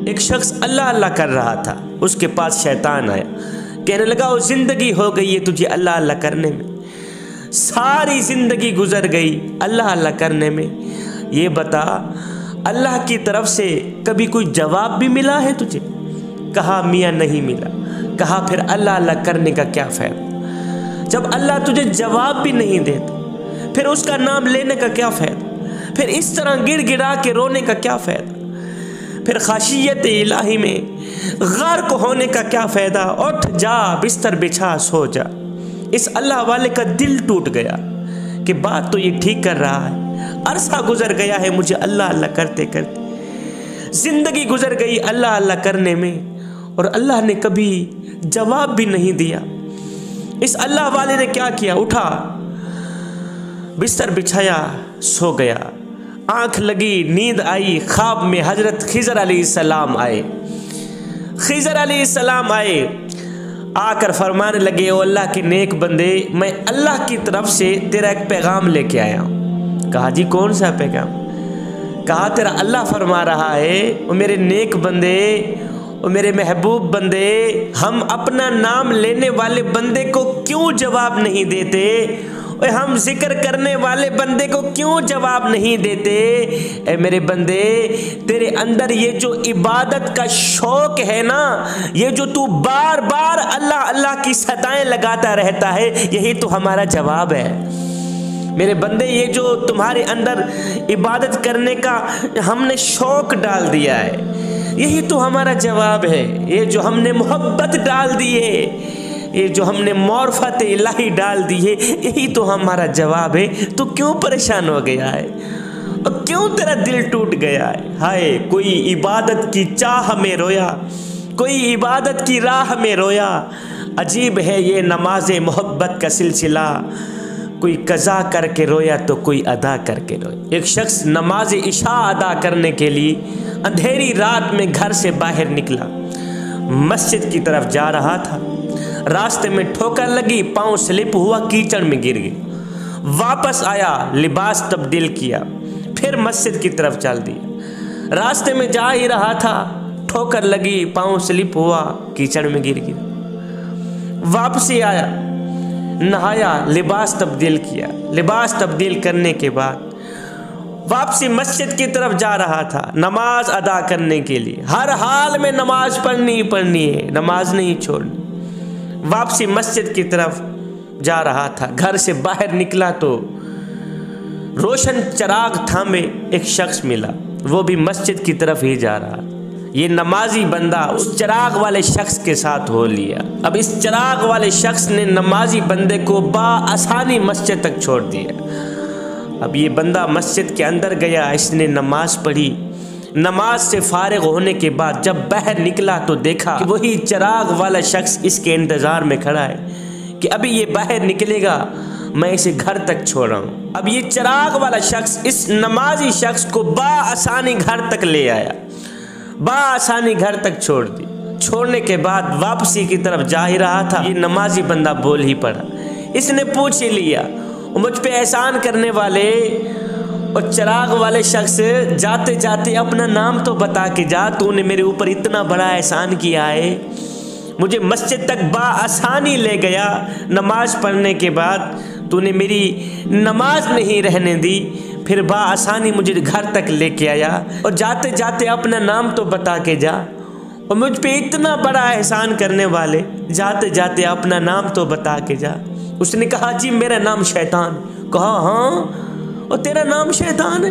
एक शख्स अल्लाह अल्लाह कर रहा था, उसके पास शैतान आया, कहने लगा वो ज़िंदगी हो गई है तुझे अल्लाह अल्लाह करने में, सारी ज़िंदगी गुजर गई अल्लाह अल्लाह करने में। ये बता अल्लाह की तरफ से कभी कोई जवाब भी मिला है तुझे? कहा मियाँ नहीं मिला। कहा फिर अल्लाह अल्लाह करने का क्या फ़ायदा? जब अल्लाह तुझे जवाब भी नहीं देता फिर उसका नाम लेने का क्या फ़ायदा? फिर इस तरह गिड़गिड़ा के रोने का क्या फ़ायदा? फिर खाशियत इलाही में गर्क होने का क्या फ़ायदा? उठ जा बिस्तर बिछा सो जा। इस अल्लाह वाले का दिल टूट गया कि बात तो ये ठीक कर रहा है, अरसा गुजर गया है मुझे अल्लाह अल्लाह करते करते, ज़िंदगी गुजर गई अल्लाह अल्लाह करने में और अल्लाह ने कभी जवाब भी नहीं दिया। इस अल्लाह वाले ने क्या किया? उठा, बिस्तर बिछाया, सो गया। आँख लगी, नींद आई, ख्वाब में हज़रत खिज़र अलैहिस्सलाम आए। खिज़र अलैहिस्सलाम आए, आकर फरमाने लगे, ओ अल्लाह के नेक बंदे, मैं अल्लाह की तरफ से तेरा एक पैगाम लेके आया हूँ। कहा जी कौन सा पैगाम? कहा तेरा अल्लाह फरमा रहा है, ओ मेरे नेक बंदे, ओ मेरे महबूब बंदे, हम अपना नाम लेने वाले बंदे को क्यों जवाब नहीं देते? और हम जिक्र करने वाले बंदे को क्यों जवाब नहीं देते? ए मेरे बंदे, तेरे अंदर ये जो इबादत का शौक है ना, ये जो तू बार बार अल्लाह अल्लाह की सदाएं लगाता रहता है, यही तो हमारा जवाब है। मेरे बंदे, ये जो तुम्हारे अंदर इबादत करने का हमने शौक डाल दिया है, यही तो हमारा जवाब है। ये जो हमने मोहब्बत डाल दी है, ये जो हमने मार्फत इलाही डाल दी है, यही तो हमारा जवाब है। तो क्यों परेशान हो गया है और क्यों तेरा दिल टूट गया है? हाय, कोई इबादत की चाह में रोया, कोई इबादत की राह में रोया। अजीब है ये नमाज मोहब्बत का सिलसिला, कोई कज़ा करके रोया तो कोई अदा करके रोया। एक शख्स नमाज इशा अदा करने के लिए अंधेरी रात में घर से बाहर निकला, मस्जिद की तरफ जा रहा था। रास्ते में ठोकर लगी, पाँव स्लिप हुआ, कीचड़ में गिर गया। वापस आया, लिबास तब्दील किया, फिर मस्जिद की तरफ चल दिया। रास्ते में जा ही रहा था, ठोकर लगी, पाँव स्लिप हुआ, कीचड़ में गिर गया। वापसी आया, नहाया, लिबास तब्दील किया। लिबास तब्दील करने के बाद वापसी मस्जिद की तरफ जा रहा था, नमाज अदा करने के लिए। हर हाल में नमाज पढ़नी है, नमाज नहीं छोड़नी। वापसी मस्जिद की तरफ जा रहा था, घर से बाहर निकला तो रोशन चिराग थामे एक शख्स मिला, वो भी मस्जिद की तरफ ही जा रहा। ये नमाजी बंदा उस चिराग वाले शख्स के साथ हो लिया। अब इस चिराग वाले शख्स ने नमाजी बंदे को बाआसानी मस्जिद तक छोड़ दिया। अब ये बंदा मस्जिद के अंदर गया, इसने नमाज पढ़ी। नमाज से फारिग होने के बाद जब बाहर निकला तो देखा कि वही चिराग वाला शख्स इसके इंतज़ार में खड़ा है कि अभी ये बाहर निकलेगा, मैं इसे घर तक छोड़ रहा हूँ। अब ये चिराग वाला शख्स इस नमाजी शख्स को बाआसानी घर तक ले आया, बाआसानी घर तक छोड़ दी। छोड़ने के बाद वापसी की तरफ जा ही रहा था, ये नमाजी बंदा बोल ही पड़ा। इसने पूछ ही लिया, मुझ पे एहसान करने वाले और चिराग वाले शख्स, जाते जाते अपना नाम तो बता के जा, तूने मेरे ऊपर इतना बड़ा एहसान किया है, मुझे मस्जिद तक बाआसानी ले गया, नमाज पढ़ने के बाद तूने मेरी नमाज नहीं रहने दी, फिर बाआसानी मुझे घर तक लेके आया, और जाते जाते अपना नाम तो बता के जा, और मुझ पे इतना बड़ा एहसान करने वाले, जाते जाते अपना नाम तो बता के जा। उसने कहा जी मेरा नाम शैतान। कहा हाँ, और तेरा नाम शैतान है?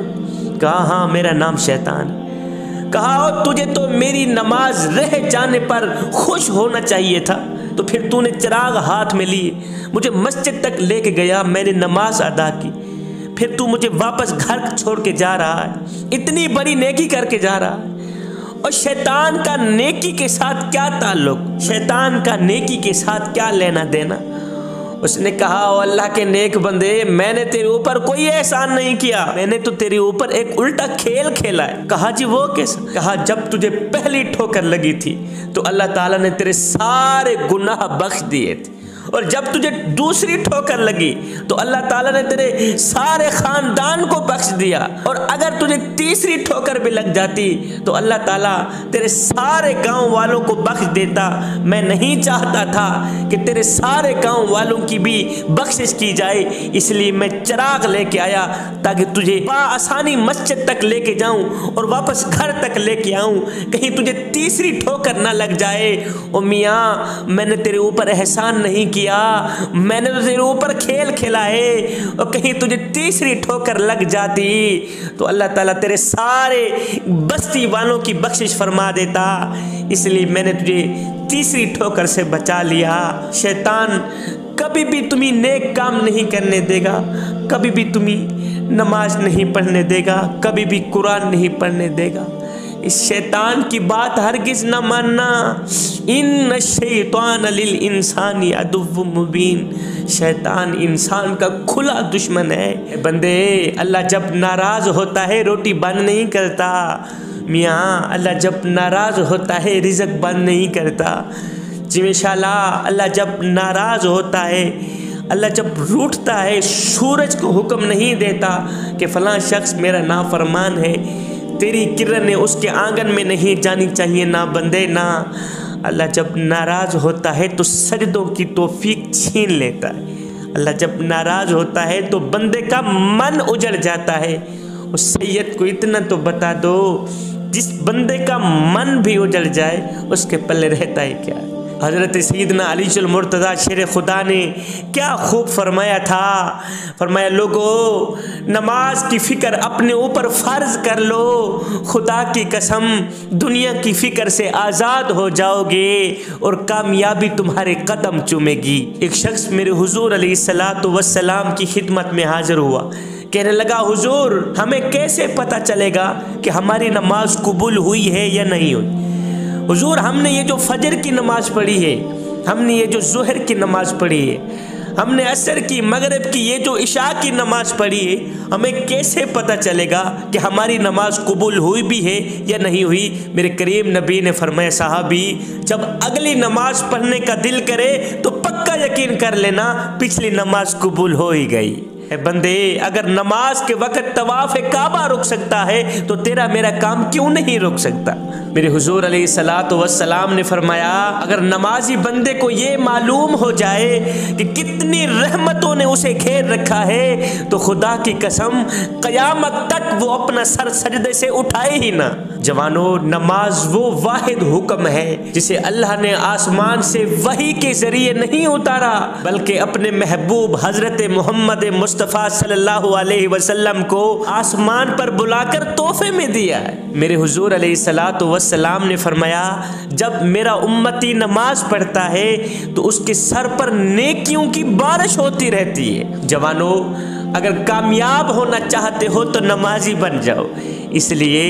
कहा हाँ मेरा नाम शैतान है। कहा और तुझे तो मेरी नमाज रह जाने पर खुश होना चाहिए था, तो फिर तूने चिराग हाथ में लिए मुझे मस्जिद तक लेके गया, मैंने नमाज अदा की, फिर तू मुझे वापस घर छोड़ के जा रहा है, इतनी बड़ी नेकी करके जा रहा है। और शैतान का नेकी के साथ क्या ताल्लुक? शैतान का नेकी के साथ क्या लेना देना? उसने कहा ओ अल्लाह के नेक बंदे, मैंने तेरे ऊपर कोई एहसान नहीं किया, मैंने तो तेरे ऊपर एक उल्टा खेल खेला है। कहा जी वो कैसा? कहा जब तुझे पहली ठोकर लगी थी तो अल्लाह ताला ने तेरे सारे गुनाह बख्श दिए थे, और जब तुझे दूसरी ठोकर लगी तो अल्लाह ताला ने तेरे सारे खानदान को बख्श दिया, और अगर तुझे तीसरी ठोकर भी लग जाती तो अल्लाह ताला तेरे सारे गांव वालों को बख्श देता। मैं नहीं चाहता था कि तेरे सारे गांव वालों की भी बख्शिश की जाए, इसलिए मैं चिराग लेके आया ताकि तुझे आसानी मस्जिद तक लेके जाऊं और वापस घर तक लेके आऊं, कहीं तुझे तीसरी ठोकर ना लग जाए। ओ मियाँ, मैंने तेरे ऊपर एहसान नहीं किया, मैंने तो तेरे ऊपर खेल खिलाए, और कहीं तुझे तीसरी ठोकर लग जाती तो अल्लाह ताला तेरे सारे बस्ती वालों की बख्शिश फरमा देता, इसलिए मैंने तुझे तीसरी ठोकर से बचा लिया। शैतान कभी भी तुम्हें नेक काम नहीं करने देगा, कभी भी तुम्हें नमाज नहीं पढ़ने देगा, कभी भी कुरान नहीं पढ़ने देगा। इस शैतान की बात हरगिज न मानना। इन्न शैतान लिल इंसानी अदुव्वुम मुबीन, शैतान इंसान का खुला दुश्मन है। बंदे, अल्लाह जब नाराज होता है रोटी बंद नहीं करता। मियाँ, अल्लाह जब नाराज होता है रिज़्क बंद नहीं करता। इंशाअल्लाह अल्लाह जब नाराज होता है, अल्लाह जब रूठता है, सूरज को हुक्म नहीं देता कि फलां शख्स मेरा नाफरमान है, तेरी किरणें उसके आंगन में नहीं जानी चाहिए। ना बंदे ना, अल्लाह जब नाराज़ होता है तो सजदों की तौफीक छीन लेता है। अल्लाह जब नाराज़ होता है तो बंदे का मन उजड़ जाता है। उस सैयद को इतना तो बता दो, जिस बंदे का मन भी उजड़ जाए उसके पल्ले रहता है क्या। हज़रत सैयदना अलीजुल मुर्तज़ा शेर खुदा ने क्या खूब फरमाया था। फरमाया, लोगो नमाज की फ़िक्र अपने ऊपर फ़र्ज़ कर लो, खुदा की कसम दुनिया की फ़िक्र से आज़ाद हो जाओगे और कामयाबी तुम्हारे कदम चूमेगी। एक शख्स मेरे हुज़ूर अलैहिस्सलातु वस्सलाम की खिदमत में हाज़िर हुआ, कहने लगा, हुज़ूर हमें कैसे पता चलेगा कि हमारी नमाज कबूल हुई है या नहीं हुई। हुजूर, हमने ये जो फजर की नमाज़ पढ़ी है, हमने ये जो ज़ुहर की नमाज़ पढ़ी है, हमने असर की, मगरिब की, ये जो इशा की नमाज़ पढ़ी है, हमें कैसे पता चलेगा कि हमारी नमाज कबूल हुई भी है या नहीं हुई। मेरे करीम नबी ने फरमाया, साहबी जब अगली नमाज पढ़ने का दिल करे तो पक्का यकीन कर लेना पिछली नमाज कबूल हो ही गई। बंदे, अगर नमाज के वक़्त तवाफ़ काबा रुक सकता है तो तेरा मेरा काम क्यों नहीं रुक सकता। मेरे हुजूर अलैहिस्सलातु वस्सलाम ने फरमाया, अगर नमाजी बंदे को ये मालूम हो जाए कि कितनी रहमतों ने उसे घेर रखा है तो खुदा की कसम क़यामत तक वो अपना सर सजदे से उठाए ही ना। जवानों, नमाज वो वाहिद हुक्म है जिसे अल्लाह ने आसमान से वही के ज़रिए नहीं उतारा, बल्कि अपने महबूब हज़रत मोहम्मद मुस्तफ़ा सल्लल्लाहु अलैहि वसल्लम को आसमान पर बुलाकर तोहफे में दिया है। मेरे हुजूर अलैहिस्सलातु वस्सलाम ने फरमाया, जब मेरा उम्मती नमाज पढ़ता है तो उसके सर पर नेकियों की बारिश होती रहती है। जवानों, अगर कामयाब होना चाहते हो तो नमाजी बन जाओ, इसलिए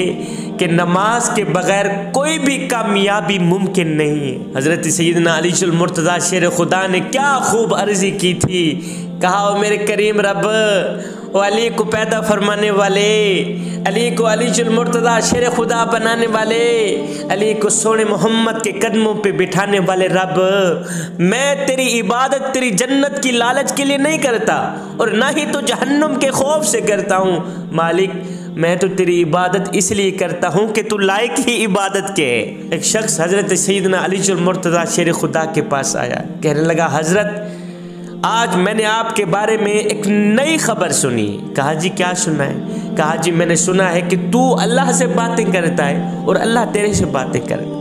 कि नमाज के बगैर कोई भी कामयाबी मुमकिन नहीं है। हज़रत सैयदना अलीजुल मुर्तज़ा शेर खुदा ने क्या खूब अर्ज़ी की थी। कहा, ओ मेरे करीम रब, ओ अली को पैदा फरमाने वाले, अली को अलीजुल मुर्तज़ा शेर खुदा बनाने वाले, अली को सोने मोहम्मद के कदमों पे बिठाने वाले रब, मैं तेरी इबादत तेरी जन्नत की लालच के लिए नहीं करता और ना ही तो जहन्नुम के खौफ से करता हूँ। मालिक, मैं तो तेरी इबादत इसलिए करता हूँ कि तू लायक ही इबादत के है। एक शख्स हज़रत सैयदना अलीजुल मुर्तज़ा शेर खुदा के पास आया, कहने लगा, हज़रत आज मैंने आपके बारे में एक नई खबर सुनी। कहा, जी क्या सुना है। कहा, जी मैंने सुना है कि तू अल्लाह से बातें करता है और अल्लाह तेरे से बातें करे।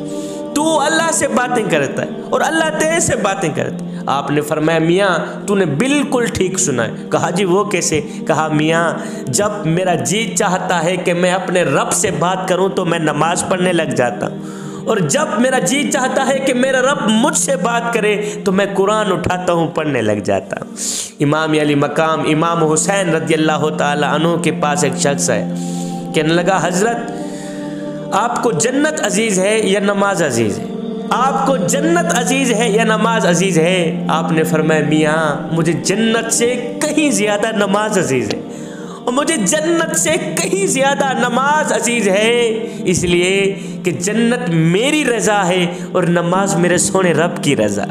तू अल्लाह से बातें करता है और अल्लाह तेरे से बातें करता है। आपने फरमाया, मियाँ तूने बिल्कुल ठीक सुना है। कहा, जी वो कैसे। कहा, मियाँ जब मेरा जी चाहता है कि मैं अपने रब से बात करूँ तो मैं नमाज पढ़ने लग जाता हूँ, और जब मेरा जी चाहता है कि मेरा रब मुझसे बात करे तो मैं कुरान उठाता हूँ, पढ़ने लग जाता हूँ। इमाम अली मकाम इमाम हुसैन रज़ियल्लाहु ताला अन्हु के पास एक शख्स है, कहने लगा, हज़रत आपको जन्नत अजीज़ है या नमाज अजीज़ है। आपको जन्नत अजीज़ है या नमाज अजीज़ है। आपने फरमाया, मियाँ मुझे जन्नत से कहीं ज़्यादा नमाज अजीज़ है और मुझे जन्नत से कहीं ज़्यादा नमाज अजीज़ है, इसलिए कि जन्नत मेरी रज़ा है और नमाज मेरे सोने रब की रज़ा।